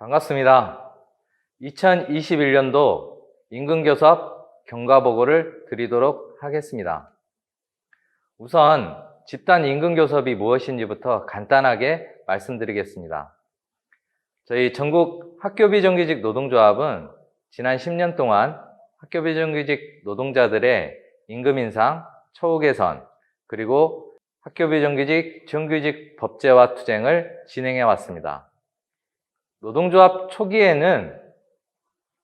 반갑습니다. 2021년도 임금교섭 경과보고를 드리도록 하겠습니다. 우선 집단 임금교섭이 무엇인지부터 간단하게 말씀드리겠습니다. 저희 전국 학교비정규직 노동조합은 지난 10년 동안 학교비정규직 노동자들의 임금 인상, 처우 개선, 그리고 학교비정규직, 정규직 법제화 투쟁을 진행해 왔습니다. 노동조합 초기에는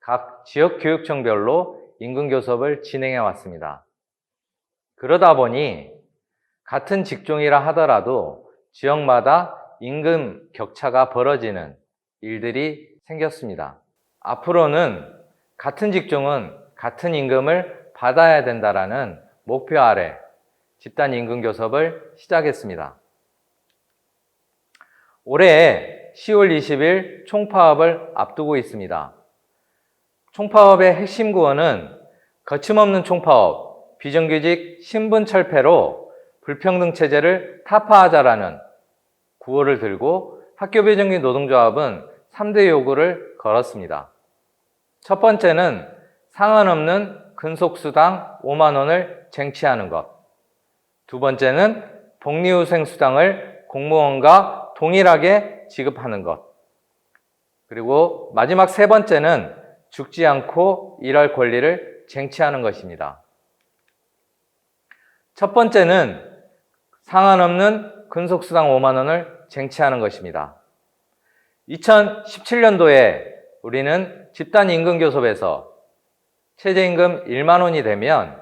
각 지역교육청별로 임금교섭을 진행해 왔습니다. 그러다 보니 같은 직종이라 하더라도 지역마다 임금 격차가 벌어지는 일들이 생겼습니다. 앞으로는 같은 직종은 같은 임금을 받아야 된다라는 목표 아래 집단 임금교섭을 시작했습니다. 올해 10월 20일 총파업을 앞두고 있습니다. 총파업의 핵심 구호는 거침없는 총파업, 비정규직 신분 철폐로 불평등 체제를 타파하자라는 구호를 들고 학교비정규직 노동조합은 3대 요구를 걸었습니다. 첫 번째는 상한 없는 근속수당 5만 원을 쟁취하는 것. 두 번째는 복리후생수당을 공무원과 동일하게 지급하는 것. 그리고 마지막 세 번째는 죽지 않고 일할 권리를 쟁취하는 것입니다. 첫 번째는 상한 없는 근속수당 5만 원을 쟁취하는 것입니다. 2017년도에 우리는 집단 임금교섭에서 최저임금 1만 원이 되면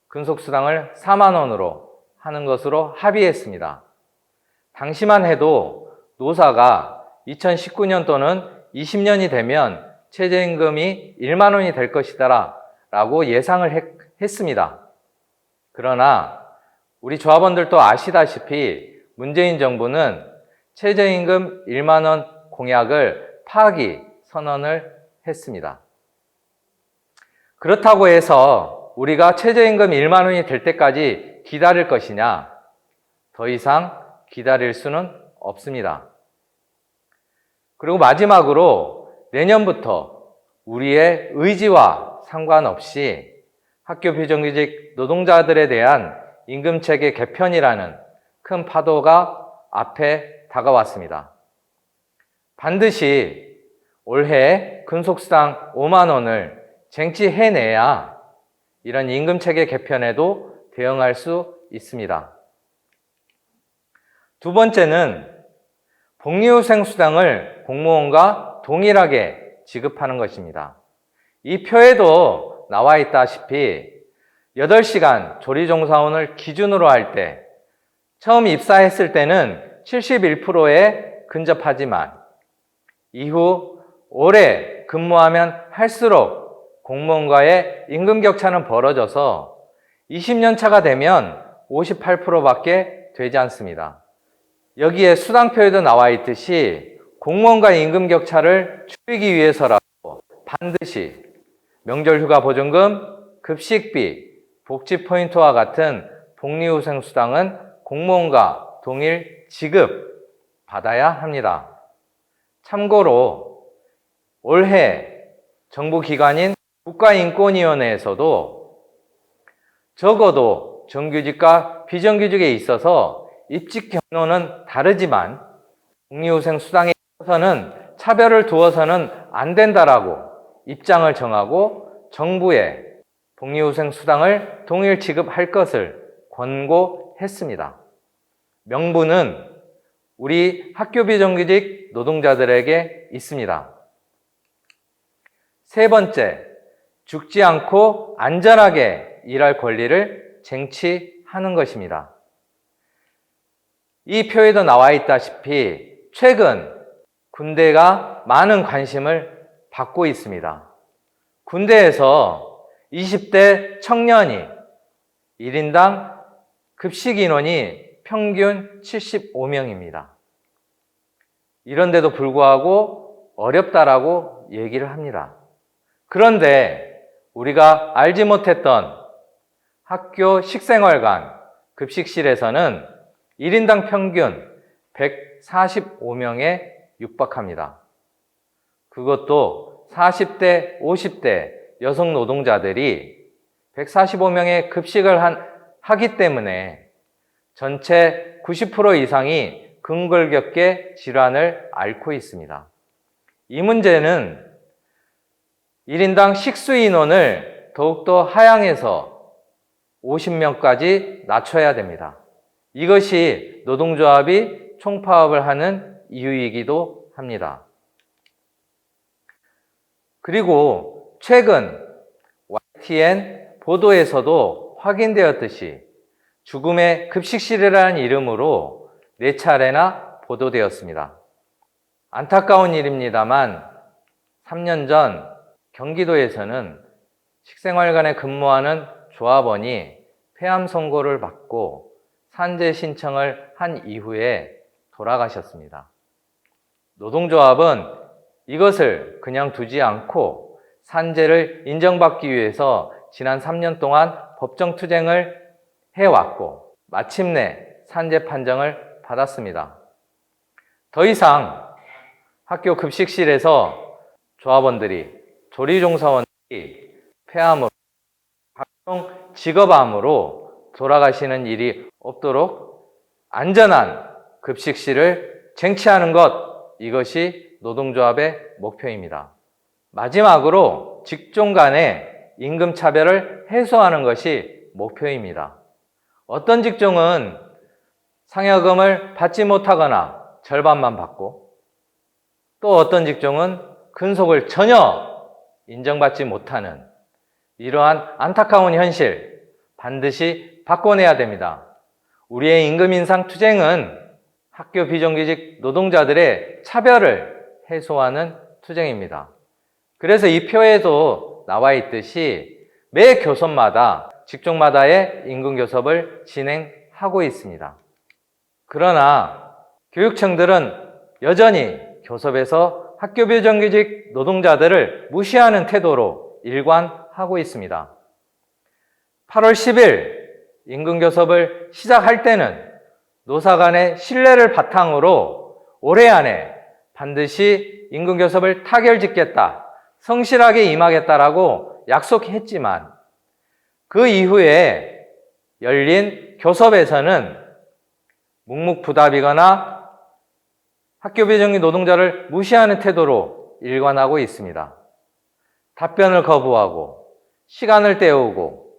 근속수당을 4만 원으로 하는 것으로 합의했습니다. 당시만 해도 노사가 2019년 또는 20년이 되면 최저임금이 1만 원이 될 것이다 라고 예상을 했습니다. 그러나 우리 조합원들도 아시다시피 문재인 정부는 최저임금 1만 원 공약을 파기 선언을 했습니다. 그렇다고 해서 우리가 최저임금 1만 원이 될 때까지 기다릴 것이냐? 더 이상 기다릴 수는 없습니다. 그리고 마지막으로 내년부터 우리의 의지와 상관없이 학교 비정규직 노동자들에 대한 임금체계 개편이라는 큰 파도가 앞에 다가왔습니다. 반드시 올해 근속수당 5만 원을 쟁취해내야 이런 임금체계 개편에도 대응할 수 있습니다. 두 번째는 복리후생수당을 공무원과 동일하게 지급하는 것입니다. 이 표에도 나와 있다시피 8시간 조리종사원을 기준으로 할 때 처음 입사했을 때는 71%에 근접하지만 이후 오래 근무하면 할수록 공무원과의 임금 격차는 벌어져서 20년 차가 되면 58%밖에 되지 않습니다. 여기에 수당표에도 나와 있듯이 공무원과의 임금 격차를 줄이기 위해서라도 반드시 명절휴가 보증금, 급식비, 복지포인트와 같은 복리후생수당은 공무원과 동일 지급 받아야 합니다. 참고로 올해 정부기관인 국가인권위원회에서도 적어도 정규직과 비정규직에 있어서 입직 경로는 다르지만 복리후생수당에 있어서는 차별을 두어서는 안 된다라고 입장을 정하고 정부에 복리후생수당을 동일 지급할 것을 권고했습니다. 명분은 우리 학교 비정규직 노동자들에게 있습니다. 세 번째, 죽지 않고 안전하게 일할 권리를 쟁취하는 것입니다. 이 표에도 나와 있다시피 최근 군대가 많은 관심을 받고 있습니다. 군대에서 20대 청년이 1인당 급식 인원이 평균 75명입니다. 이런데도 불구하고 어렵다라고 얘기를 합니다. 그런데 우리가 알지 못했던 학교 식생활관 급식실에서는 1인당 평균 145명에 육박합니다. 그것도 40대, 50대 여성 노동자들이 145명의 급식을 하기 때문에 전체 90% 이상이 근골격계 질환을 앓고 있습니다. 이 문제는 1인당 식수 인원을 더욱더 하향해서 50명까지 낮춰야 됩니다. 이것이 노동조합이 총파업을 하는 이유이기도 합니다. 그리고 최근 YTN 보도에서도 확인되었듯이 죽음의 급식실이라는 이름으로 4차례나 보도되었습니다. 안타까운 일입니다만 3년 전 경기도에서는 식생활관에 근무하는 조합원이 폐암 선고를 받고 산재 신청을 한 이후에 돌아가셨습니다. 노동조합은 이것을 그냥 두지 않고 산재를 인정받기 위해서 지난 3년 동안 법정 투쟁을 해왔고 마침내 산재 판정을 받았습니다. 더 이상 학교 급식실에서 조합원들이, 조리종사원들이 폐암으로, 각종 직업암으로 돌아가시는 일이 없도록 안전한 급식실을 쟁취하는 것, 이것이 노동조합의 목표입니다. 마지막으로 직종 간의 임금 차별을 해소하는 것이 목표입니다. 어떤 직종은 상여금을 받지 못하거나 절반만 받고, 또 어떤 직종은 근속을 전혀 인정받지 못하는 이러한 안타까운 현실 반드시 바꿔내야 됩니다. 우리의 임금 인상 투쟁은 학교 비정규직 노동자들의 차별을 해소하는 투쟁입니다. 그래서 이 표에도 나와 있듯이 매 교섭마다 직종마다의 임금 교섭을 진행하고 있습니다. 그러나 교육청들은 여전히 교섭에서 학교 비정규직 노동자들을 무시하는 태도로 일관하고 있습니다. 8월 10일 임금 교섭을 시작할 때는 노사 간의 신뢰를 바탕으로 올해 안에 반드시 임금 교섭을 타결짓겠다, 성실하게 임하겠다라고 약속했지만 그 이후에 열린 교섭에서는 묵묵부답이거나 학교 비정규직 노동자를 무시하는 태도로 일관하고 있습니다. 답변을 거부하고 시간을 때우고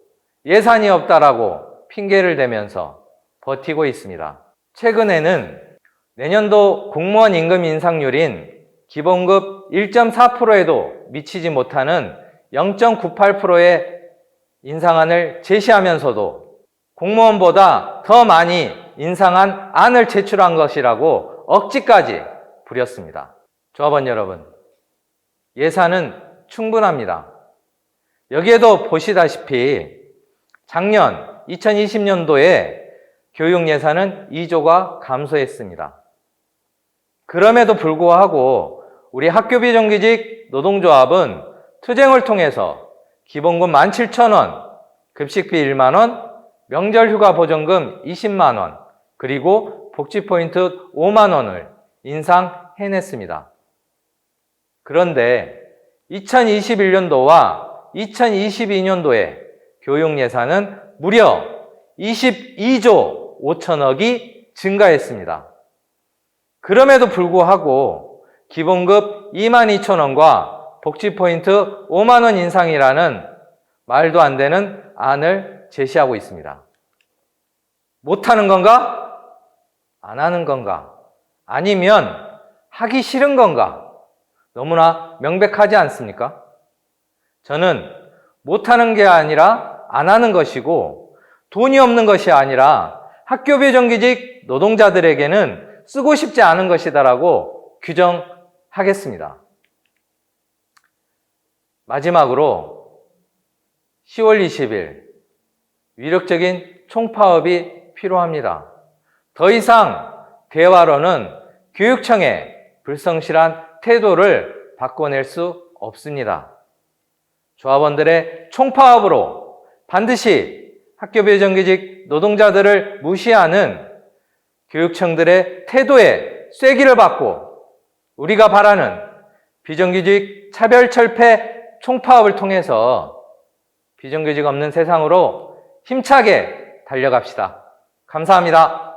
예산이 없다라고 핑계를 대면서 버티고 있습니다. 최근에는 내년도 공무원 임금 인상률인 기본급 1.4%에도 미치지 못하는 0.98%의 인상안을 제시하면서도 공무원보다 더 많이 인상한 안을 제출한 것이라고 억지까지 부렸습니다. 조합원 여러분, 예산은 충분합니다. 여기에도 보시다시피 작년 2020년도에 교육 예산은 2조가 감소했습니다. 그럼에도 불구하고 우리 학교 비정규직 노동조합은 투쟁을 통해서 기본금 17,000원, 급식비 1만 원, 명절휴가 보전금 20만 원, 그리고 복지포인트 5만 원을 인상해냈습니다. 그런데 2021년도와 2022년도에 교육 예산은 무려 22조 5천억이 증가했습니다. 그럼에도 불구하고 기본급 22,000원과 복지포인트 5만 원 인상이라는 말도 안 되는 안을 제시하고 있습니다. 못하는 건가? 안 하는 건가? 아니면 하기 싫은 건가? 너무나 명백하지 않습니까? 저는 못하는 게 아니라 안 하는 것이고 돈이 없는 것이 아니라 학교 비정규직 노동자들에게는 쓰고 싶지 않은 것이다라고 규정하겠습니다. 마지막으로 10월 20일 위력적인 총파업이 필요합니다. 더 이상 대화로는 교육청의 불성실한 태도를 바꿔낼 수 없습니다. 조합원들의 총파업으로 반드시 학교 비정규직 노동자들을 무시하는 교육청들의 태도에 쐐기를 받고 우리가 바라는 비정규직 차별철폐 총파업을 통해서 비정규직 없는 세상으로 힘차게 달려갑시다. 감사합니다.